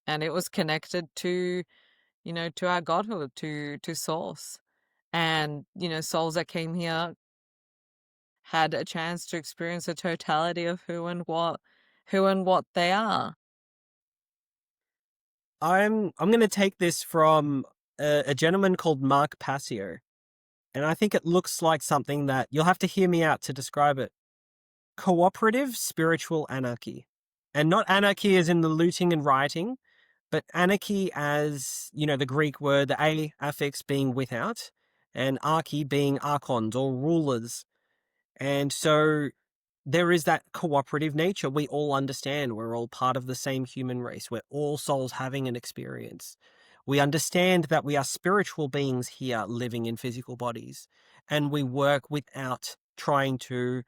and it was connected to, to our godhood, to source. And, souls that came here had a chance to experience the totality of who and what they are. I'm going to take this from a gentleman called Mark Passio, and I think it looks like something that you'll have to hear me out to describe it. Cooperative spiritual anarchy. And not anarchy as in the looting and rioting, but anarchy as, the Greek word, the a affix being without, and archy being archons or rulers. And so there is that cooperative nature. We all understand we're all part of the same human race. We're all souls having an experience. We understand that we are spiritual beings here living in physical bodies, and we work without trying to,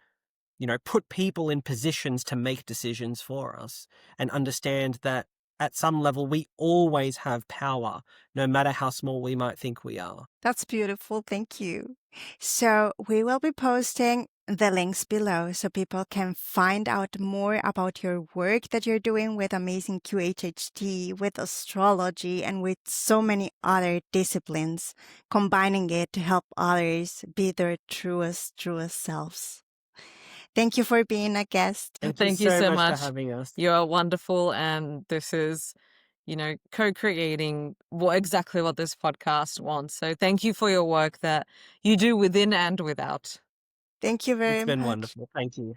put people in positions to make decisions for us, and understand that at some level we always have power, no matter how small we might think we are. That's beautiful. Thank you. So we will be posting the links below so people can find out more about your work that you're doing with amazing QHHT, with astrology, and with so many other disciplines, combining it to help others be their truest selves. Thank you for being a guest. Thank you so for much. having us. You are wonderful, and this is, co-creating exactly what this podcast wants. So thank you for your work that you do within and without. Thank you very It's been much. wonderful. Thank you.